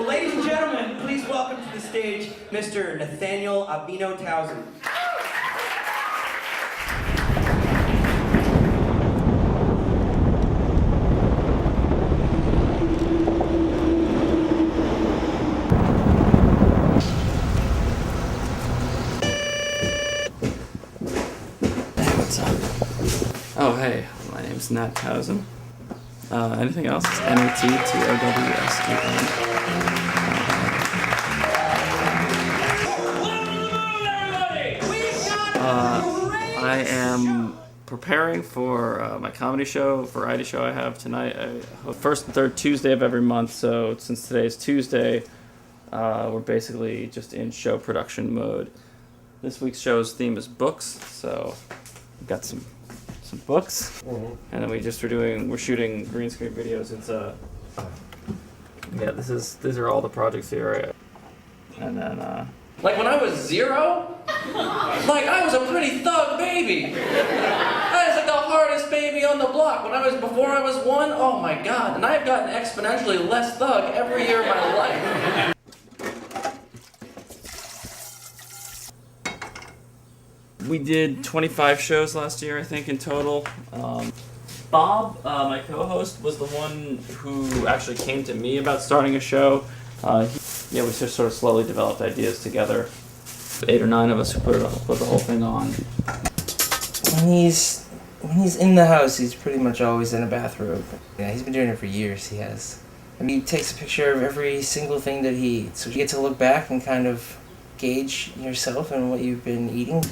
So, ladies and gentlemen, please welcome to the stage Mr. Nathaniel Abino Townsend. What's up? Oh, hey, my name's Nat Townsend. Anything else? It's NATTOWSEN. I am preparing for my comedy show, variety show I have tonight. First and third Tuesday of every month, so since today's Tuesday, we're basically just in show production mode. This week's show's theme is books, so we've got some books, and then we're shooting green screen videos. It's these are all the projects here, and then like when I was 0, like I was a pretty thug baby. I was like the hardest baby on the block. Before I was 1, oh my god, and I've gotten exponentially less thug every year of my life. We did 25 shows last year, I think, in total. Bob, my co-host, was the one who actually came to me about starting a show. We just sort of slowly developed ideas together. 8 or 9 of us who put the whole thing on. When he's in the house, he's pretty much always in a bathrobe. Yeah, he's been doing it for years. He has. I mean, he takes a picture of every single thing that he eats, so you get to look back and kind of gauge yourself and what you've been eating.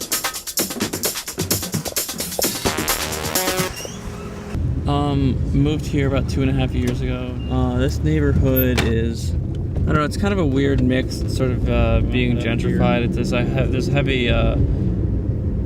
Moved here about 2.5 years ago. This neighborhood is, I don't know, it's kind of a weird mix, sort of being gentrified. There's heavy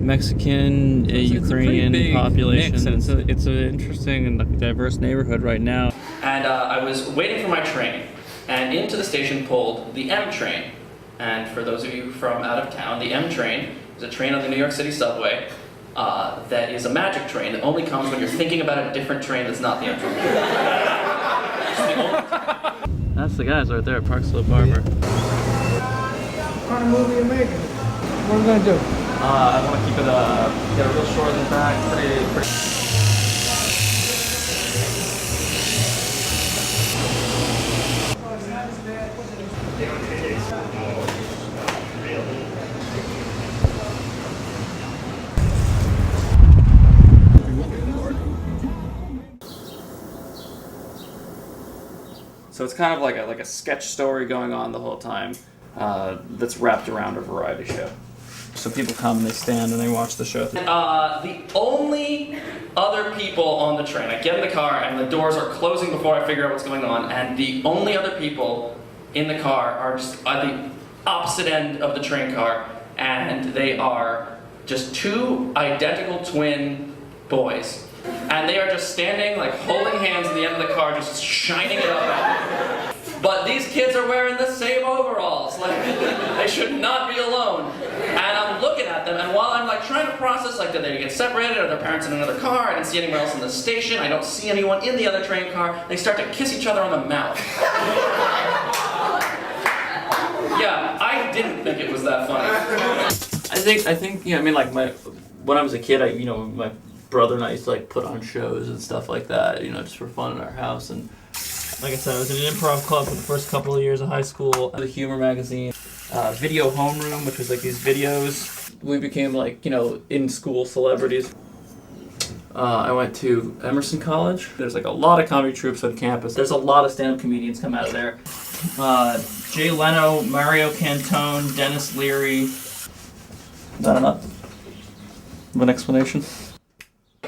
Mexican, Ukrainian population, mix, and it's an interesting and diverse neighborhood right now. And I was waiting for my train, and into the station pulled the M train. And for those of you from out of town, the M train is a train on the New York City subway. That is a magic train that only comes when you're thinking about a different train that's not the M train. That's the guys right there at Park Slope Harbor. What kind of movie are you making? What are you gonna do? I want to keep it get it real short in the back, pretty. So it's kind of like a sketch story going on the whole time that's wrapped around a variety show. So people come and they stand and they watch the show. The only other people on the train, I get in the car and the doors are closing before I figure out what's going on, and the only other people in the car are just at the opposite end of the train car, and they are just 2 identical twin boys. And they are just standing, like, holding hands in the end of the car, just shining it up at me. But these kids are wearing the same overalls. Like, they should not be alone. And I'm looking at them, and while I'm, like, trying to process, like, did they get separated? Are their parents in another car? I didn't see anyone else in the station. I don't see anyone in the other train car. They start to kiss each other on the mouth. Yeah, I didn't think it was that funny. I think, you know, I mean, like, when I was a kid, my brother and I used to like put on shows and stuff like that, just for fun in our house. And like I said, I was in an improv club for the first couple of years of high school. The Humor magazine, Video Homeroom, which was like these videos. We became like, in school celebrities. I went to Emerson College. There's like a lot of comedy troupes on campus. There's a lot of stand-up comedians come out of there. Jay Leno, Mario Cantone, Dennis Leary. Is that enough of an explanation?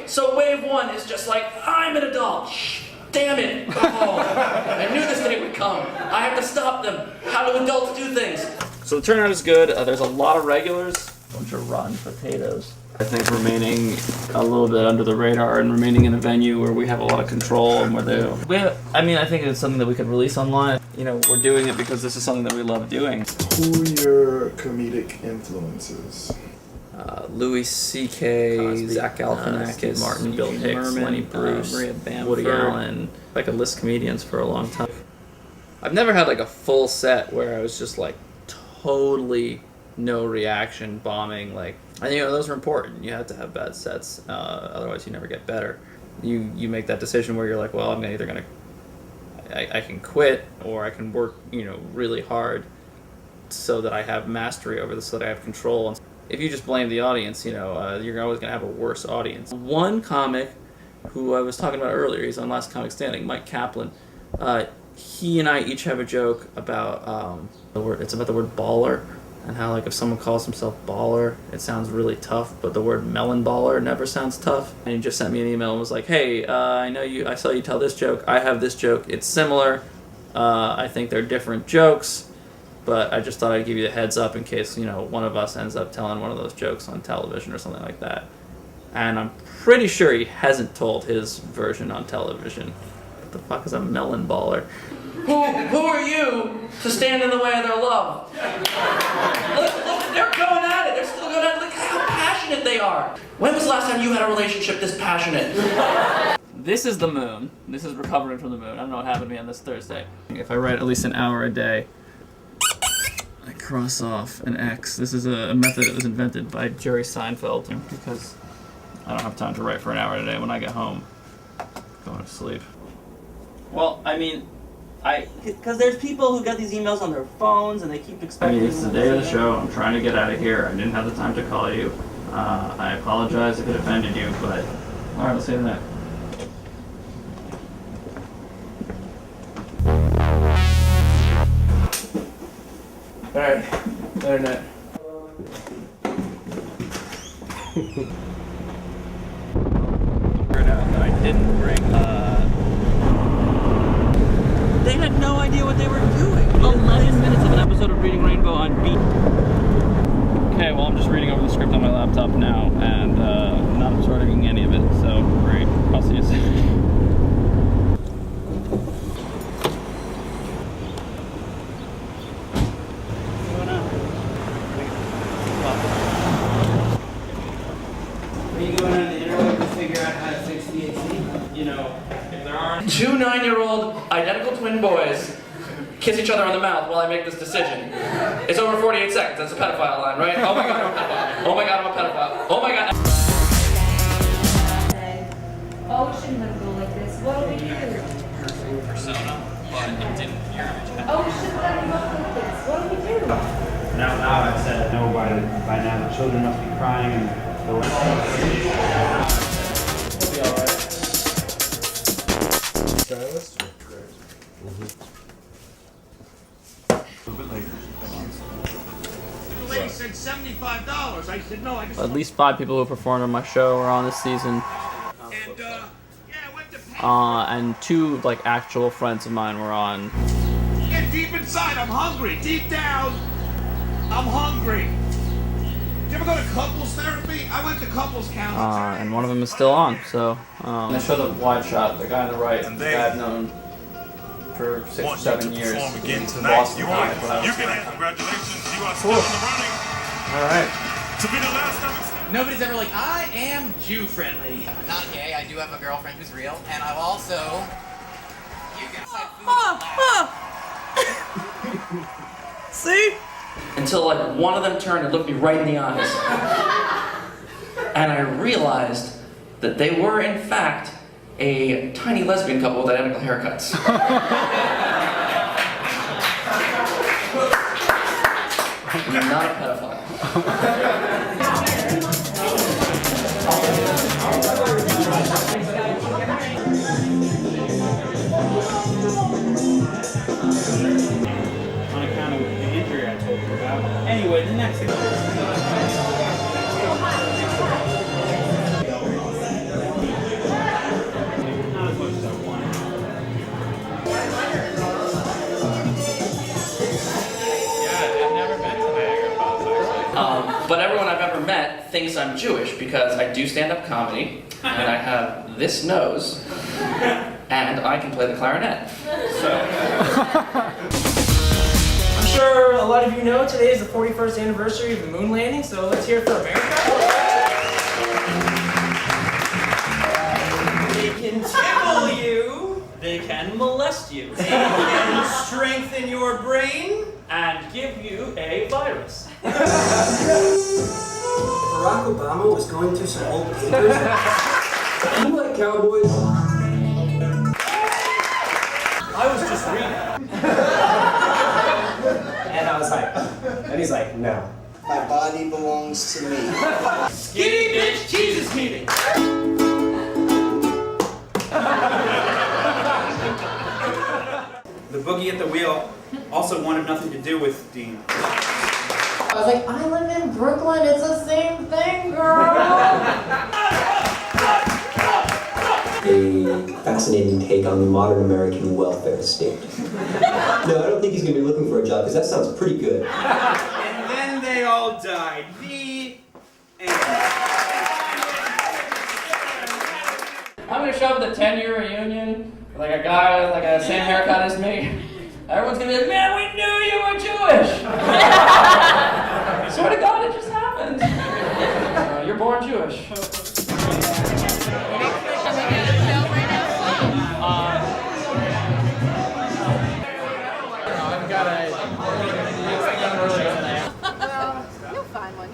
So wave 1 is just like, I'm an adult. Shh, damn it. Oh, I knew this day would come. I have to stop them. How do adults do things? So the turnout is good. There's a lot of regulars. A bunch of rotten potatoes. I think remaining a little bit under the radar and remaining in a venue where we have a lot of control and where I think it's something that we could release online. We're doing it because this is something that we love doing. Who are your comedic influences? Louis C.K., Cosby, Zach Galifianakis, Martin, Bill Hicks, Merman, Lenny Bruce, Maria Bamford, Woody Allen. I could list comedians for a long time. I've never had like a full set where I was just like totally no reaction bombing. Like, and you know, those are important. You have to have bad sets, otherwise you never get better. You make that decision where you're like, well, I'm either gonna I can quit or I can work, you know, really hard so that I have mastery over this, so that I have control. And if you just blame the audience, you know, you're always gonna have a worse audience. One comic who I was talking about earlier, he's on Last Comic Standing, Mike Kaplan. He and I each have a joke about it's about the word baller, and how like if someone calls himself baller, it sounds really tough, but the word melon baller never sounds tough. And he just sent me an email and was like, hey, I saw you tell this joke, I have this joke, it's similar, I think they're different jokes, but I just thought I'd give you the heads up in case, you know, one of us ends up telling one of those jokes on television or something like that. And I'm pretty sure he hasn't told his version on television. What the fuck is a melon baller? Who are you to stand in the way of their love? Look, they're going at it. They're still going at it. Look how passionate they are. When was the last time you had a relationship this passionate? This is the moon. This is recovering from the moon. I don't know what happened to me on this Thursday. If I write at least an hour a day, I cross off an X. This is a method that was invented by Jerry Seinfeld because I don't have time to write for an hour a day when I get home. Going to sleep. Well, I mean, because there's people who get these emails on their phones and they keep expecting. I mean, it's the day of the show. I'm trying to get out of here. I didn't have the time to call you. I apologize if it offended you, but all right, I'll see you tonight. All right, better not. That I didn't bring. They had no idea what they were doing. 11 minutes of an episode of Reading Rainbow on beat. Okay, well, I'm just reading over the script on my laptop now and not absorbing any of it, so great. I'll see you soon. Two 9-year-old identical twin boys kiss each other on the mouth while I make this decision. It's over 48 seconds. That's a pedophile line, right? Oh my god, I'm a pedophile. Oh my god, I'm a pedophile. Oh my god. Oh, we shouldn't let it go like this. What do we do? Persona, but it didn't. Your image. Oh, we shouldn't let it go like this. What do we do? Now I said no by now. The children must be crying and the It'll be alright. Stylist? The lady said $75. I said no. I just At least 5 people who performed on my show are on this season. and yeah, I went to pay. And 2 like actual friends of mine were on. Yeah, deep inside, I'm hungry. Deep down, I'm hungry. Did you ever go to couples therapy? I went to couples counseling. And one of them is still on. So they show the wide shot. The guy on the right, the guy I've known for 6 or 7 years. Again He's tonight. Boston comic when I was- You can have congratulations. You are still in the running All right. to be the last comic. Nobody's ever like, I am Jew friendly. I'm not gay, I do have a girlfriend who's real, and I'm also. You can See? Until like one of them turned and looked me right in the eyes. And I realized that they were in fact a tiny lesbian couple with identical haircuts. I'm not a pedophile. on account of the injury I told you about. Anyway, the next thing. Not as much as I wanted. Yeah, I've never been to Niagara Falls actually. But everyone I've ever met thinks I'm Jewish because I do stand-up comedy, and I have this nose, and I can play the clarinet. I'm sure a lot of you know today is the 41st anniversary of the moon landing, so let's hear it for America. They can tickle you. They can molest you. They can strengthen your brain. And give you a virus. Barack Obama was going through some old papers. You like cowboys? I was just reading. And I was like, and he's like, no. My body belongs to me. Skinny bitch Jesus meeting. The boogie at the wheel also wanted nothing to do with Dean. I was like, I live in Brooklyn, it's the same thing, girl. A fascinating take on the modern American welfare state. No, I don't think he's going to be looking for a job, because that sounds pretty good. And then they all died. The end. I'm gonna show up at the 10-year reunion with like a guy with like a same haircut as me. Everyone's gonna be like, man, we knew you were Jewish! Swear to God, it just happened. You're born Jewish. I've got a... You'll find one,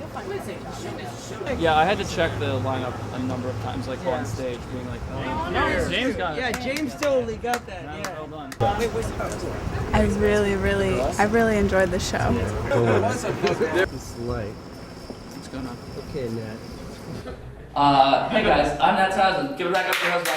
Yeah, I had to check the lineup a number of times, like on stage, being like, oh, no, James got it. Yeah, James totally got that. Well Yeah. done. I really enjoyed the show. It's light. What's going on? Okay, Nat. Hey guys, I'm Nat Townsend. Give it back up to your husband.